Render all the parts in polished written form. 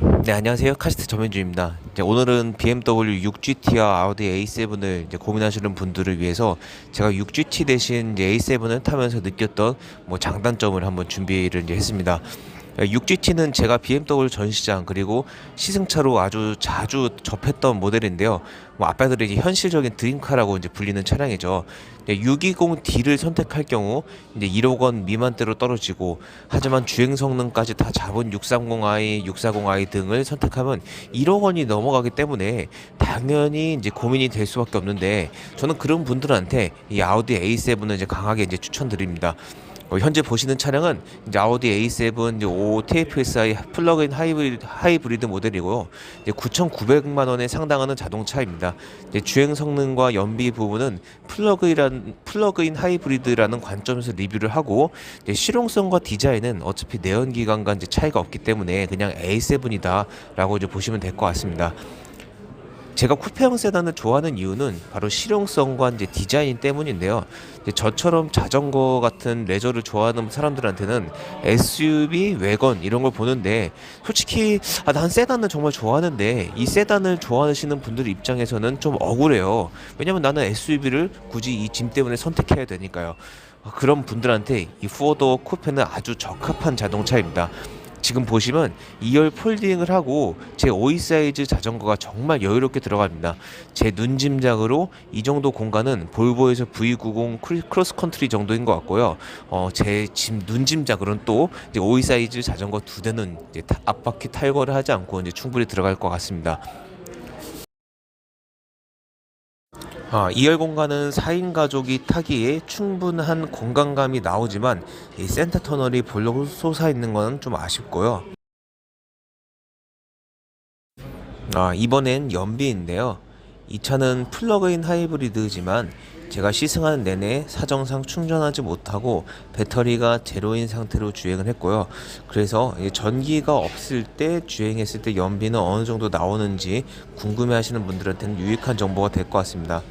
네, 안녕하세요. 카시트 정현주입니다. 오늘은 BMW 6GT와 아우디 A7을 고민하시는 분들을 위해서 제가 6GT 대신 A7을 타면서 느꼈던 장단점을 한번 준비를 했습니다. 6GT는 제가 BMW 전시장 그리고 시승차로 아주 자주 접했던 모델인데요. 아빠들의 이제 현실적인 드림카라고 이제 불리는 차량이죠. 620D를 선택할 경우 이제 1억 원 미만대로 떨어지고, 하지만 주행 성능까지 다 잡은 630i, 640i 등을 선택하면 1억 원이 넘어가기 때문에 당연히 이제 고민이 될 수밖에 없는데, 저는 그런 분들한테 이 아우디 A7을 이제 강하게 이제 추천드립니다. 현재 보시는 차량은 이제 아우디 A7 이제 5 TFSI 플러그인 하이브리드 모델이고요. 이제 9,900만 원에 상당하는 자동차입니다. 이제 주행 성능과 연비 부분은 플러그인 하이브리드라는 관점에서 리뷰를 하고, 이제 실용성과 디자인은 어차피 내연기관과 이제 차이가 없기 때문에 그냥 A7이다라고 이제 보시면 될 것 같습니다. 제가 쿠페형 세단을 좋아하는 이유는 바로 실용성과 이제 디자인 때문인데요. 이제 저처럼 자전거 같은 레저를 좋아하는 사람들한테는 SUV, 외건 이런 걸 보는데, 솔직히 난 세단을 정말 좋아하는데 이 세단을 좋아하시는 분들 입장에서는 좀 억울해요. 왜냐면 나는 SUV를 굳이 이 짐 때문에 선택해야 되니까요. 그런 분들한테 이 4도어 쿠페는 아주 적합한 자동차입니다. 지금 보시면 2열 폴딩을 하고 제 5인 사이즈 자전거가 정말 여유롭게 들어갑니다. 제 눈짐작으로 이 정도 공간은 볼보에서 V90 크로스컨트리 정도인 것 같고요. 제 눈짐작으로는 또 이제 5인 사이즈 자전거 두 대는 이제 앞바퀴 탈거를 하지 않고 이제 충분히 들어갈 것 같습니다. 2열 공간은 4인 가족이 타기에 충분한 공간감이 나오지만 이 센터 터널이 볼록 솟아 있는 건 좀 아쉽고요. 이번엔 연비인데요. 이 차는 플러그인 하이브리드지만 제가 시승하는 내내 사정상 충전하지 못하고 배터리가 제로인 상태로 주행을 했고요. 그래서 전기가 없을 때 주행했을 때 연비는 어느 정도 나오는지 궁금해 하시는 분들한테는 유익한 정보가 될 것 같습니다.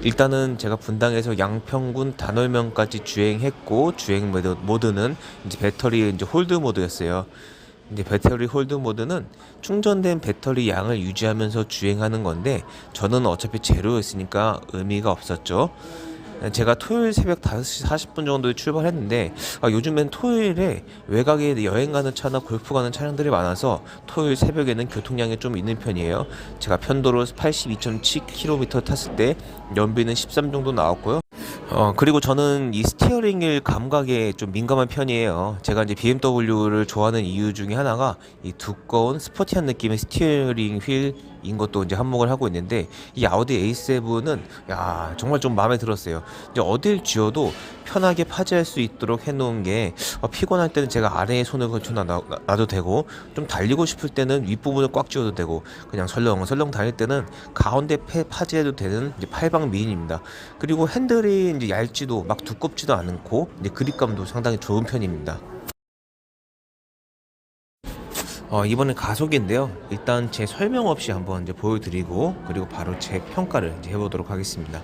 일단은 제가 분당에서 양평군 단월면까지 주행했고, 주행 모드는 이제 배터리 이제 홀드 모드였어요. 이제 배터리 홀드 모드는 충전된 배터리 양을 유지하면서 주행하는 건데, 저는 어차피 제로였으니까 의미가 없었죠. 제가 토요일 새벽 5시 40분 정도에 출발했는데, 요즘엔 토요일에 외곽에 여행 가는 차나 골프 가는 차량들이 많아서 토요일 새벽에는 교통량이 좀 있는 편이에요. 제가 편도로 82.7km 탔을 때 연비는 13 정도 나왔고요. 그리고 저는 이 스티어링 휠 감각에 좀 민감한 편이에요. 제가 이제 BMW를 좋아하는 이유 중에 하나가 이 두꺼운 스포티한 느낌의 스티어링 휠인 것도 이제 한몫을 하고 있는데, 이 아우디 A7은 야, 정말 좀 마음에 들었어요. 이제 어딜 쥐어도 편하게 파지할 수 있도록 해놓은 게, 피곤할 때는 제가 아래에 손을 걸쳐 놔도 되고, 좀 달리고 싶을 때는 윗부분을 꽉 쥐어도 되고, 그냥 설렁설렁 다닐 때는 가운데 파지해도 되는 이제 팔방 미인입니다. 그리고 핸들이 이제 얇지도 막 두껍지도 않고 이제 그립감도 상당히 좋은 편입니다. 이번엔 가속인데요. 일단 제 설명 없이 한번 이제 보여드리고, 그리고 바로 제 평가를 이제 해보도록 하겠습니다.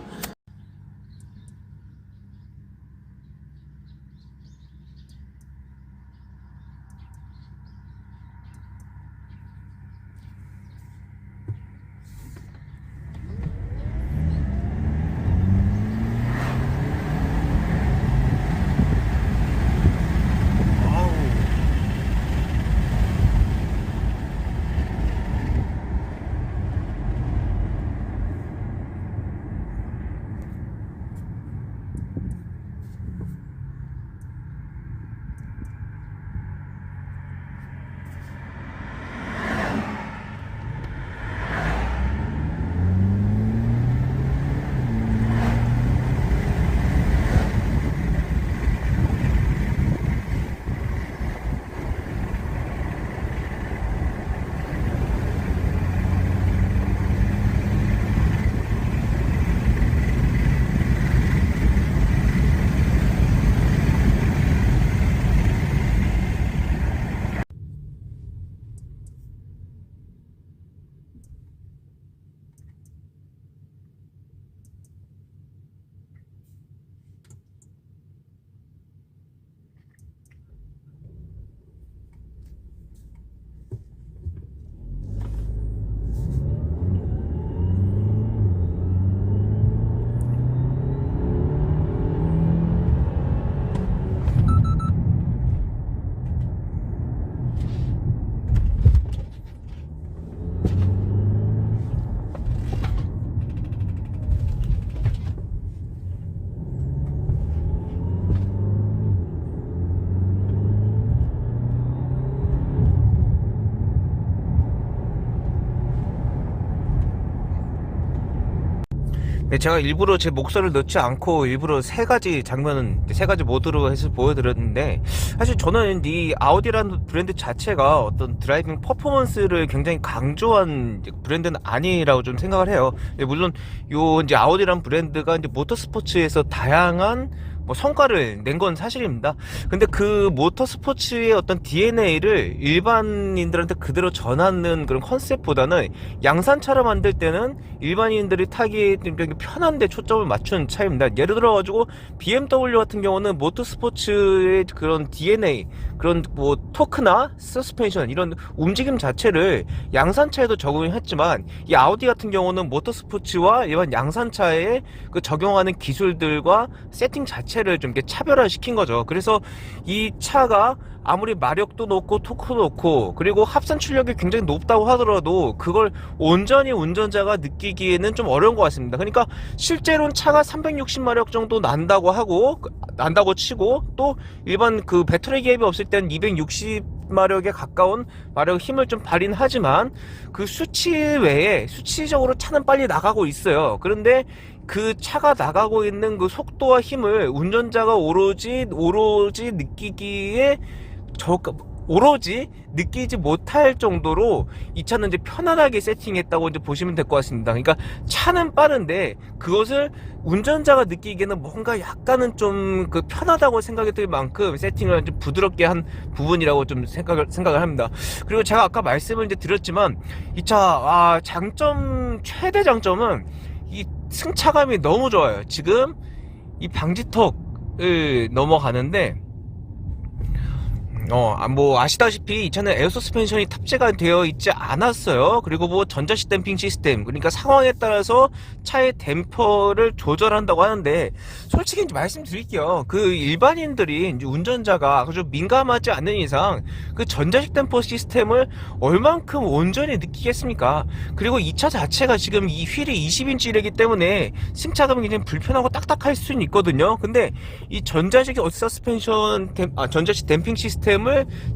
네, 제가 일부러 제 목소리를 넣지 않고 일부러 세 가지 장면은 세 가지 모드로 해서 보여드렸는데, 사실 저는 이 아우디라는 브랜드 자체가 어떤 드라이빙 퍼포먼스를 굉장히 강조한 브랜드는 아니라고 좀 생각을 해요. 물론 요 이제 아우디라는 브랜드가 이제 모터스포츠에서 다양한 뭐 성과를 낸 건 사실입니다. 근데 그 모터스포츠의 어떤 DNA를 일반인들한테 그대로 전하는 그런 컨셉보다는 양산차를 만들 때는 일반인들이 타기 편한 데 초점을 맞춘 차입니다. 예를 들어가지고 BMW 같은 경우는 모터스포츠의 그런 DNA, 그런 뭐 토크나 서스펜션 이런 움직임 자체를 양산차에도 적용을 했지만, 이 아우디 같은 경우는 모터스포츠와 일반 양산차에 그 적용하는 기술들과 세팅 자체를 좀 이렇게 차별화시킨 거죠. 그래서 이 차가 아무리 마력도 높고 토크도 높고 그리고 합산 출력이 굉장히 높다고 하더라도 그걸 온전히 운전자가 느끼기에는 좀 어려운 것 같습니다. 그러니까 실제로는 차가 360마력 정도 난다고 치고, 또 일반 그 배터리 개입이 없을 때는 260마력에 가까운 마력 힘을 좀 발휘는 하지만, 그 수치 외에 수치적으로 차는 빨리 나가고 있어요. 그런데 그 차가 나가고 있는 그 속도와 힘을 운전자가 오로지 느끼기에 오로지 느끼지 못할 정도로 이 차는 이제 편안하게 세팅했다고 이제 보시면 될 것 같습니다. 그러니까 차는 빠른데 그것을 운전자가 느끼기에는 뭔가 약간은 좀 그 편하다고 생각이 들 만큼 세팅을 좀 부드럽게 한 부분이라고 좀 생각을 합니다. 그리고 제가 아까 말씀을 이제 드렸지만, 이 차 최대 장점은 이 승차감이 너무 좋아요. 지금 이 방지턱을 넘어가는데 뭐 아시다시피 이 차는 에어 서스펜션이 탑재가 되어 있지 않았어요. 그리고 뭐 전자식 댐핑 시스템, 그러니까 상황에 따라서 차의 댐퍼를 조절한다고 하는데, 솔직히 이제 말씀드릴게요. 그 일반인들이 이제 운전자가 아주 민감하지 않는 이상 그 전자식 댐퍼 시스템을 얼만큼 온전히 느끼겠습니까? 그리고 이 차 자체가 지금 이 휠이 20인치이기 때문에 승차감이 굉장히 불편하고 딱딱할 수는 있거든요. 근데 이 전자식 전자식 댐핑 시스템을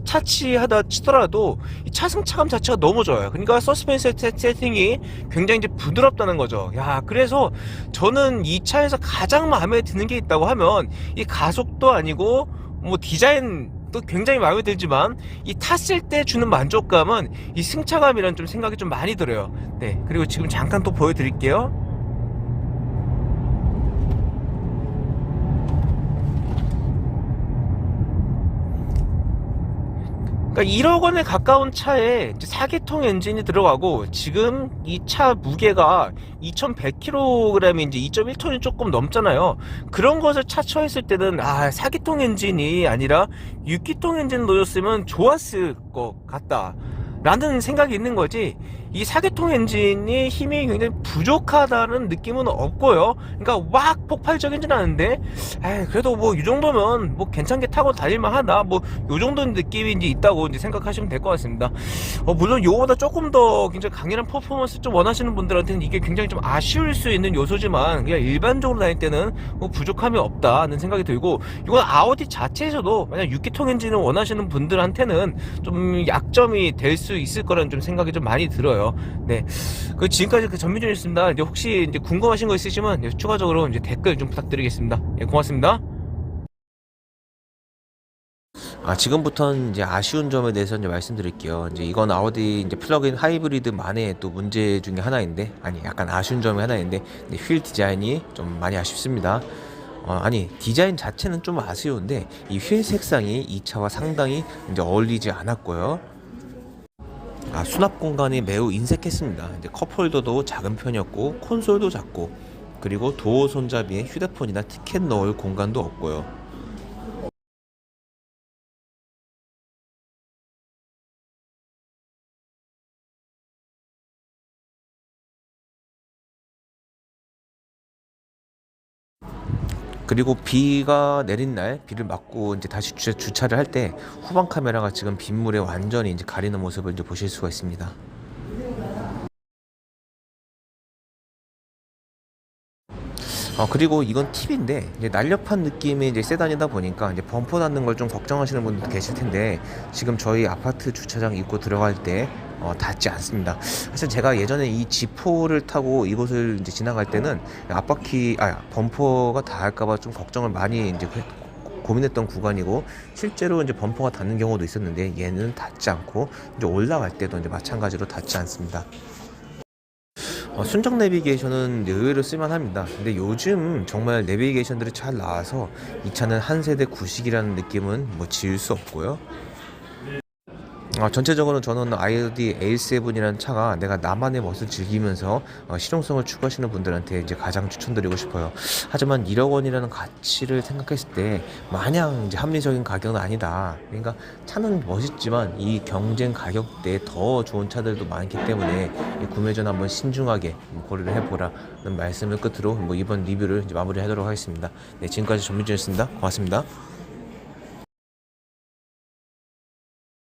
차치하다 치더라도 이 차 승차감 자체가 너무 좋아요. 그러니까 서스펜션 세팅이 굉장히 이제 부드럽다는 거죠. 야, 그래서 저는 이 차에서 가장 마음에 드는 게 있다고 하면 이 가속도 아니고 뭐 디자인 또 굉장히 마음에 들지만, 이 탔을 때 주는 만족감은 이 승차감이라는 좀 생각이 좀 많이 들어요. 네, 그리고 지금 잠깐 또 보여드릴게요. 그러니까 1억 원에 가까운 차에 이제 4기통 엔진이 들어가고, 지금 이 차 무게가 2100kg이 이제 2.1톤이 조금 넘잖아요. 그런 것을 차처했을 때는 4기통 엔진이 아니라 6기통 엔진 넣었으면 좋았을 것 같다 라는 생각이 있는 거지, 이 4기통 엔진이 힘이 굉장히 부족하다는 느낌은 없고요. 그러니까 막 폭발적이진 않은데, 그래도 뭐 이 정도면 뭐 괜찮게 타고 다닐만 하다, 뭐 요 정도 느낌이 이제 있다고 이제 생각하시면 될 것 같습니다. 물론 요거보다 조금 더 굉장히 강렬한 퍼포먼스 좀 원하시는 분들한테는 이게 굉장히 좀 아쉬울 수 있는 요소지만, 그냥 일반적으로 다닐 때는 뭐 부족함이 없다는 생각이 들고, 이건 아우디 자체에서도 만약 6기통 엔진을 원하시는 분들한테는 좀 약점이 될 수 있을 거라는 좀 생각이 좀 많이 들어요. 네, 그 지금까지 그 전민준이었습니다. 이제 혹시 이제 궁금하신 거 있으시면 이제 추가적으로 이제 댓글 좀 부탁드리겠습니다. 예, 고맙습니다. 지금부터는 이제 아쉬운 점에 대해서 이제 말씀드릴게요. 이제 이건 아우디 이제 플러그인 하이브리드만의 또 문제 중에 하나인데, 약간 아쉬운 점이 하나인데, 휠 디자인이 좀 많이 아쉽습니다. 디자인 자체는 좀 아쉬운데 이 휠 색상이 이 차와 상당히 이제 어울리지 않았고요. 수납 공간이 매우 인색했습니다. 이제 컵홀더도 작은 편이었고, 콘솔도 작고, 그리고 도어 손잡이에 휴대폰이나 티켓 넣을 공간도 없고요. 그리고 비가 내린 날 비를 맞고 이제 다시 주차를 할 때 후방 카메라가 지금 빗물에 완전히 이제 가리는 모습을 이제 보실 수가 있습니다. 그리고 이건 팁인데, 이제 날렵한 느낌의 이제 세단이다 보니까 이제 범퍼 닿는 걸 좀 걱정하시는 분들도 계실 텐데, 지금 저희 아파트 주차장 입구 들어갈 때 닿지 않습니다. 사실 제가 예전에 이 G4를 타고 이곳을 이제 지나갈 때는 범퍼가 닿을까봐 좀 걱정을 많이 이제 고민했던 구간이고, 실제로 이제 범퍼가 닿는 경우도 있었는데 얘는 닿지 않고 이제 올라갈 때도 이제 마찬가지로 닿지 않습니다. 순정 내비게이션은 의외로 쓸만합니다. 근데 요즘 정말 내비게이션들이 잘 나와서 이 차는 한 세대 구식이라는 느낌은 뭐 지울 수 없고요. 전체적으로 저는 아이오디 A7이라는 차가 내가 나만의 멋을 즐기면서 실용성을 추구하시는 분들한테 이제 가장 추천드리고 싶어요. 하지만 1억 원이라는 가치를 생각했을 때 마냥 이제 합리적인 가격은 아니다. 그러니까 차는 멋있지만 이 경쟁 가격대에 더 좋은 차들도 많기 때문에 이 구매 전 한번 신중하게 고려를 해보라는 말씀을 끝으로 이번 리뷰를 이제 마무리하도록 하겠습니다. 네, 지금까지 전민준이었습니다. 고맙습니다.